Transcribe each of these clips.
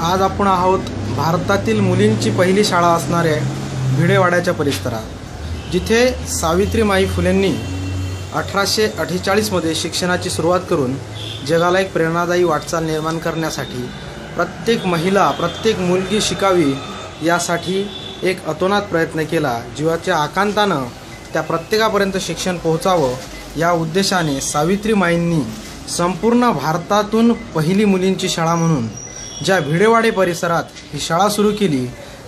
आज आपण आहोत भारतातील मुलींची पहिली शाळा असणाऱ्या भिडेवाड्याच्या परिसरात, जिथे सावित्रीमाई फुलेंनी 1848 मध्ये शिक्षणाची सुरुवात करून जगाला एक प्रेरणादायी वाटचाल निर्माण करण्यासाठी प्रत्येक महिला, प्रत्येक मुलगी शिकावी यासाठी एक अतोनात प्रयत्न केला। जीवाच्या आकांतानं त्या प्रत्येकापर्यंत शिक्षण पोहोचावं या उद्देशाने सावित्रीमाईंनी संपूर्ण भारतातून पहिली मुलींची शाळा म्हणून ज्या भिडेवाडे परिसरात ही शाळा सुरू केली,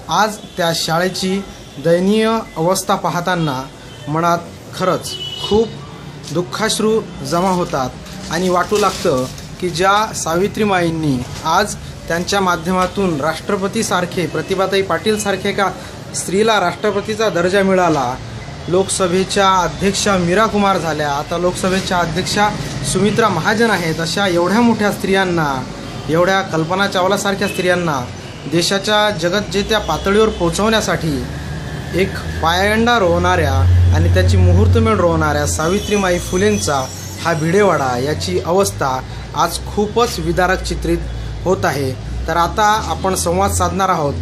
आज त्या शाळेची दयनीय अवस्था पाहताना मनात खरंच खूप दुःखाश्रू जमा होतात आणि वाटू लागतं की ज्या सावित्रीमाईंनी आज त्यांच्या माध्यमातून राष्ट्रपतीसारखे, प्रतिभाताई पाटील सारखे का स्त्रीला राष्ट्रपतीचा दर्जा मिळाला, लोकसभेच्या अध्यक्षा मीरा कुमार झाल्या, आता लोकसभेच्या अध्यक्षा सुमित्रा महाजन आहेत, अशा एवढ्या मोठ्या स्त्रियांना, एवढ्या कल्पना चावलासारख्या स्त्रियांना देशाच्या जगज्जेत्या पातळीवर पोहोचवण्यासाठी एक पायंडा रोवणाऱ्या आणि त्याची मुहूर्तमेढ रोवणाऱ्या सावित्रीमाई फुलेंचा हा भिडेवाडा याची अवस्था आज खूपच विदारक चित्रित होत आहे। तर आता आपण संवाद साधणार आहोत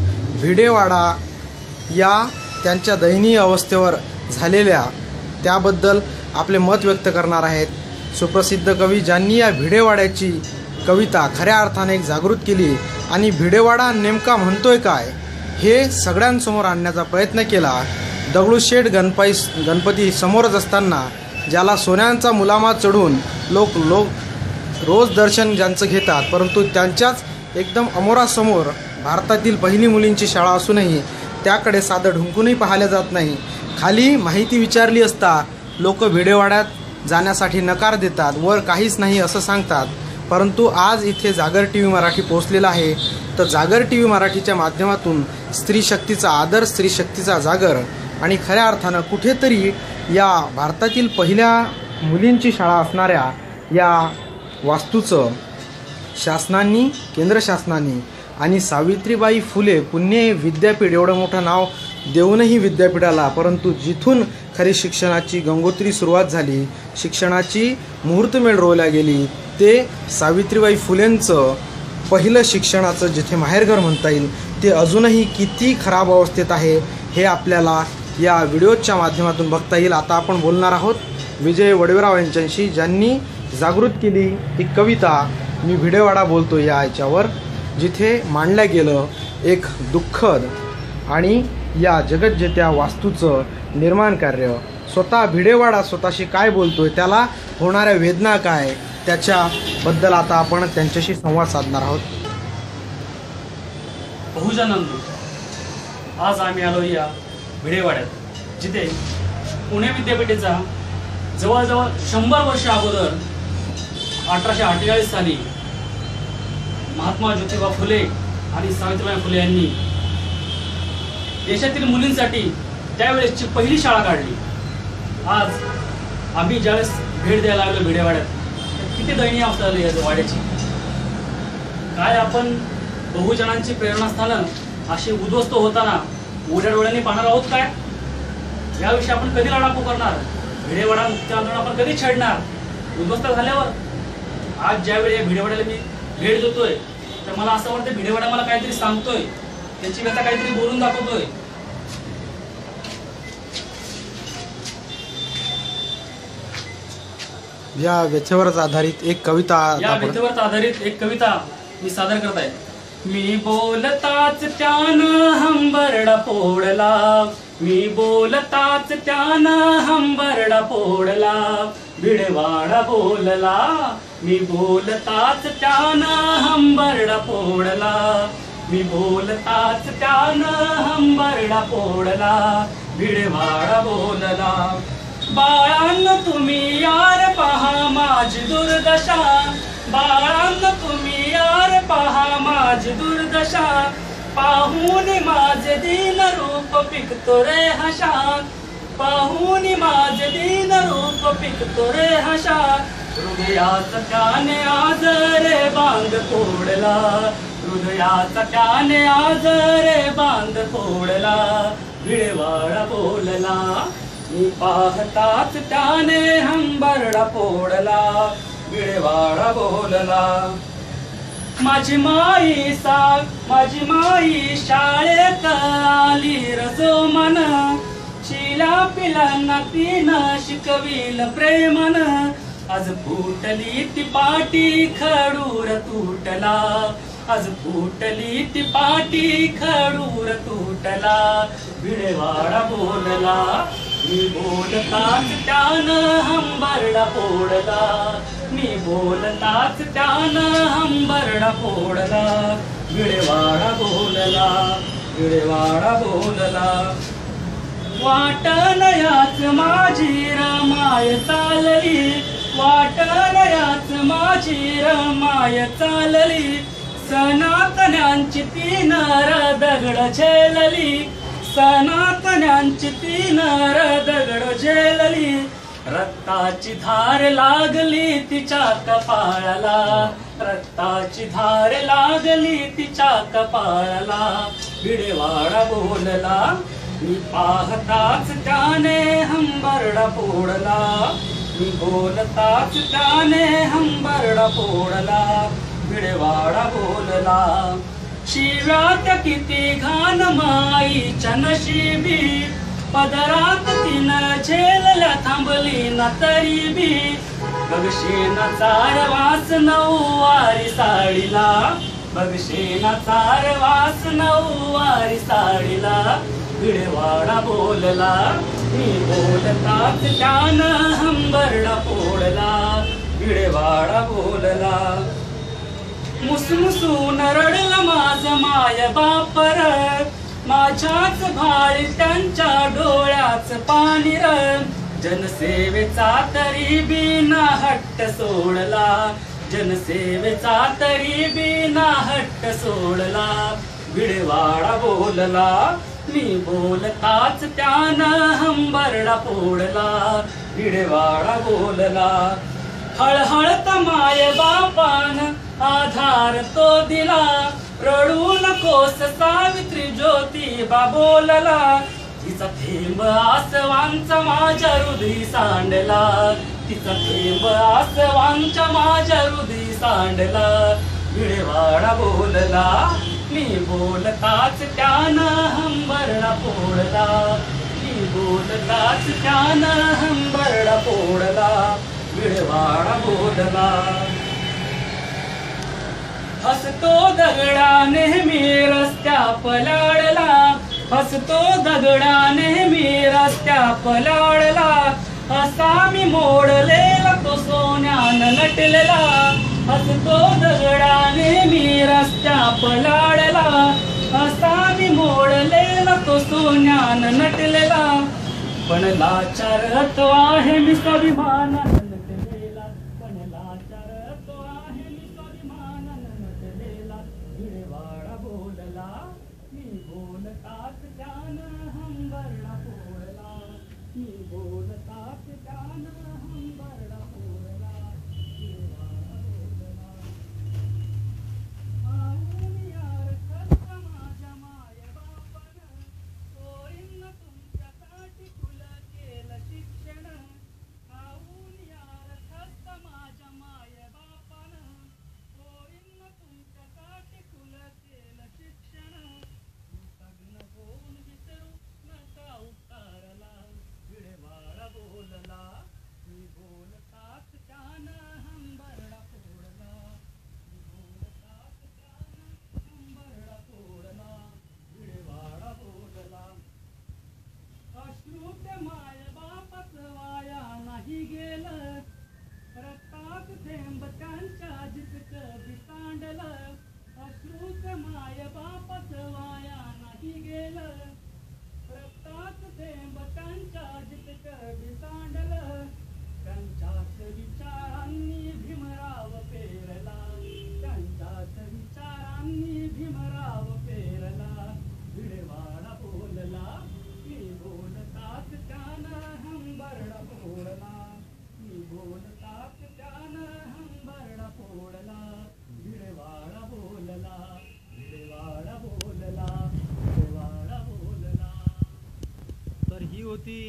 भिडेवाडा या त्यांच्या दयनीय अवस्थेवर झालेल्या त्याबद्दल आपले मत व्यक्त करणार आहेत सुप्रसिद्ध कवी, ज्यांनी या भिडेवाड्याची कविता खऱ्या अर्थाने एक जागृत केली आणि भिडेवाडा नेमका म्हणतोय काय हे सगळ्यांसमोर आणण्याचा प्रयत्न केला। दगडूशेठ गणपती समोरच असताना ज्याला सोन्यांचा मुलामा चढून लोक रोज दर्शन ज्यांचं घेतात, परंतु त्यांच्याच एकदम अमोरासमोर भारतातील पहिली मुलींची शाळा असूनही त्याकडे साधं ढुंकूनही पाहिलं जात नाही। खाली माहिती विचारली असता लोक भिडेवाड्यात जाण्यासाठी नकार देतात, वर काहीच नाही असं सांगतात। परंतु आज इथे जागर TV मराठी पोहोचलेला आहे, तर जागर TV मराठीच्या माध्यमातून स्त्री शक्तीचा आदर, स्त्री शक्तीचा जागर आणि खऱ्या अर्थानं कुठेतरी या भारतातील पहिल्या मुलींची शाळा असणाऱ्या या वास्तूचं शासनाने, केंद्र शासनाने आणि सावित्रीबाई फुले पुणे विद्यापीठ एवढं मोठं नाव देऊनही विद्यापीठाला, परंतु जिथून खरी शिक्षणाची गंगोत्री सुरुवात झाली, शिक्षणाची मुहूर्तमेढ रोवल्या गेली, ते सावित्रीबाई फुलेंचं पहिलं शिक्षणाचं जिथे माहेरघर म्हणता येईल ते अजूनही किती खराब अवस्थेत आहे हे आपल्याला या व्हिडिओच्या माध्यमातून बघता येईल। आता आपण बोलणार आहोत विजय वडवेराव यांच्याशी, ज्यांनी जागृत केली ही कविता मी भिडेवाडा बोलतो या याच्यावर, जिथे मांडलं गेलं एक दुःखद आणि या जगज्जेत्या वास्तूचं निर्माण कार्य, स्वतः भिडेवाडा स्वतःशी काय बोलतोय, त्याला होणाऱ्या वेदना काय, त्याच्याबद्दल आता आपण त्यांच्याशी संवाद साधणार आहोत। बहुजनांनो, आज आम्ही आलो या भिडेवाड्यात, जिथे पुणे विद्यापीठाचा जवळजवळ 100 वर्ष अगोदर 1848 साली महात्मा ज्योतिबा फुले आणि सावित्रीबाई फुले यांनी देशातील मुलींसाठी त्यावेळेसची पहिली शाळा काढली। आज आम्ही ज्यावेळेस भेट द्यायला लागलो भिडेवाड्यात, किती दयनीय अवस्था झाली या वाड्याची। काय आपण बहुजनांची प्रेरणास्थानं अशी उद्ध्वस्त होताना उघड्या डोळ्यांनी पाहणार आहोत काय? याविषयी आपण कधी लढा पुकारणार? भिडेवाडा मुक्ती आंदोलन आपण कधी छेडणार? उद्ध्वस्त झाल्यावर आज ज्यावेळी या भिडेवाड्याला मी भेट देतोय, तर मला असं वाटतं भिडेवाडा मला काहीतरी सांगतोय, त्याची व्यथा काहीतरी बोलून दाखवतोय। या व्यथेवरच आधारित एक कविता मी सादर करत आहे। मी बोलताच त्यानं हंबरडा फोडला, मी बोलताच त्यानं हंबरडा फोडला, भिडेवाडा बोलला, मी बोलताच त्यानं हंबरडा फोडला, मी बोलताच त्यानं हंबरडा फोडला, भिडेवाडा बोलला। बाळांनो तुम्ही यार पहा माझी दुर्दशा, बाळांनो तुम्ही यार पहा माझी दुर्दशा, पाहून माझे दीन रूप पिकतो रे हशा, पाहून माझे दीन रूप पिकतो रे हशा, हृदयाचा त्याने आज रे बांध फोडला, हृदयाचा त्याने आज रे बांध फोडला, भिडेवाडा बोलला, मी पाहताच त्याने हंबरडा फोडला, भिडेवाडा बोलला। माझी माई शाळेत आली रजो मन, शिला पिलांना तिनं शिकविल प्रेमन. आज फुटली ती पाटी खडूर तुटला, आज फुटली ती पाटी खडूर तुटला. भिडेवाडा बोलला, मी बोलताच त्यानं हंबरडा फोडला, मी बोलताच त्यानं हंबरडा फोडला. भिडेवाडा बोलला, भिडेवाडा बोलला. वाटणयाच माझी रमाय चालली, वाटणयाच माझी रमाय चालली. सनातन्यांची ती नर दगड झेलली, सनातन्यांची ती नर दगड झेलली. रक्ताची धार लागली तिच्या कपाळाला, रक्ताची धार लागली तिच्या कपाळाला. भिडेवाडा बोलला, मी पाहताच त्याने हंबरडा फोडला, मी बोलताच त्याने हंबरडा फोडला. भिडेवाडा बोलला, शिव्यात किती घाण माईच्या नशिबी, पदरात तिनं झेलल्या थांबली ना तरी बी. बघशेना चार वास नऊवारी साडीला, बघशेना चार वास नऊवारी साडीला. भिडेवाडा बोलला, मी बोलताच त्यानं हंबरडा फोडला. भिडेवाडा बोलला, मुसमुसून रडलं माझं माय बापर, माझ्याच भाळी त्यांच्या डोळ्याच पाणी र. जनसेवेचा तरी बिना हट्ट सोडला, जनसेवेचा तरी बिना हट्ट सोडला. भिडेवाडा बोलला, मी बोलताच त्यानं हंबरडा फोडला. भिडेवाडा बोलला, हळहळत माय बापान आधार तो दिला, रडू नकोस सावित्री ज्योतिबा बोलला. तिचा थेंब आसवांचा माझ्या हृदय सांडला, तिचा थेंब आसवांच्या माझ्या हृदय सांडला. भिडेवाडा बोलला, मी बोलताच त्यानं हंबरडा फोडला, मी बोलताच त्यानं हंबरडा फोडला. भिडेवाडा बोलला, हसतो दगडा नेहमी रस्त्या पलाडला, हसतो दगडा नेहमी रस्त्या पलाडला. असा मी मोडलेला तो सोन्यानं नटलेला, हसतो दगडा नेहमी रस्त्या पलाडला. असा मी मोडलेला तो सोन्यानं नटलेला. पण लाचार तो आहे मी स्वाभिमानानं नटलेला, पण लाचार तो आहे मी स्वाभिमानानं नटलेला. भिडेवाडा बोलला, मी बोलताच त्यानं हंबरडा फोडला, मी बोलताच त्यानं हंबरडा फोडला. भिडेवाडा बोलला, आऊन यार खस्त माझ्या माय बापानं, पोरींना तुमच्यासाठी खुलं केलं शिक्षण. आऊन यार खस्त माझ्या माय बापानं, पोरींना तुमच्यासाठी खुलं केलं शिक्षण. कृतज्ञ होऊन विसरू नका उपकाराला. भिडेवाडा बोलला, मी बोलताच त्यानं हंबरडा फोडला, मी बोलताच त्यानं हंबरडा फोडला. भिडेवाडा बोलला, अश्रू ते माय बापाचं वाया नाही गेलं, रक्तात थेंब त्यांच्या जितकं बी सांडलं. अश्रू ते माय बापाचं वाया नाही गेलं, रक्तात थेंब त्यांच्या जितकं बी सांडलं. त्यांच्याच विचारांनी भीमराव पेरला, त्यांच्याच विचारांनी भीमराव पेरला. भिडेवाडा बोलला, मी बोलताच त्यानं हंबरडा फोडला, मी बोलताच त्यानं हंबरडा फोडला. भिडेवाडा बोलला, भिडेवाडा बोलला, भिडेवाडा बोलला. तर ही होती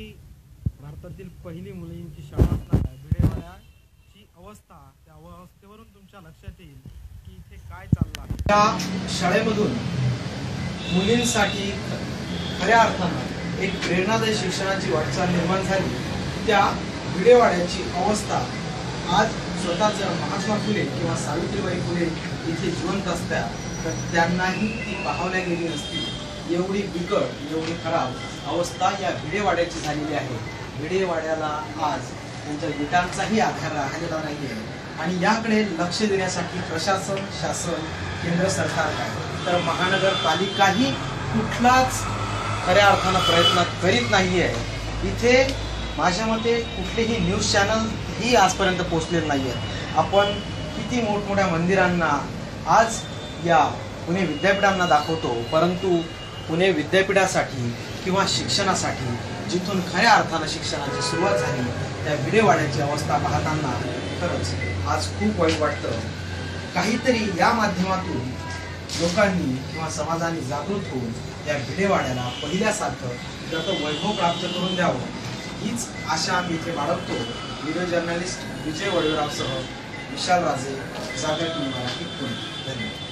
भारतातील पहिली मुलींची शाळा असणाऱ्या भिडेवाड्याची अवस्था. त्या अवस्थेवरून तुमच्या लक्षात येईल की इथे काय चाललं आहे. या शाळेमधून मुलींसाठी खऱ्या अर्थानं एक प्रेरणादायी शिक्षणाची वाटचाल निर्माण झाली. त्या भिडेवाड्याची अवस्था आज स्वतः जर महात्मा फुले किंवा सावित्रीबाई फुले इथे जिवंत असत्या तर त्यांनाही ती पाहावल्या गेली नसती. एवढी बिकट, एवढी खराब अवस्था या भिडेवाड्याची झालेली आहे. भिडेवाड्याला आज त्यांच्या विटांचाही आधार राहिलेला नाही आहे आणि याकडे लक्ष देण्यासाठी प्रशासन, शासन, केंद्र सरकार काय तर महानगरपालिकाही कुठलाच खऱ्या अर्थानं प्रयत्न करीत नाही आहे. इथे माझ्या मते कुठलेही न्यूज चॅनल ही आजपर्यंत पोहोचलेले नाही आहेत. आपण किती मोठमोठ्या मंदिरांना आज या पुणे विद्यापीठांना दाखवतो, परंतु पुणे विद्यापीठासाठी किंवा शिक्षणासाठी जिथून खऱ्या अर्थानं शिक्षणाची सुरुवात झाली त्या भिडेवाड्याची अवस्था पाहताना खरंच आज खूप वाईट वाटतं. काहीतरी या माध्यमातून लोकांनी किंवा समाजाने जागृत होऊन या भिडेवाड्याला पहिल्यासारखं त्याचं वैभव प्राप्त करून द्यावं हीच आशा आम्ही इथे बाळगतो. व्हिडिओ जर्नलिस्ट विजय वडवेरावसह विशाल राजे, जागर टीव्ही मराठी, पुणे. धन्यवाद.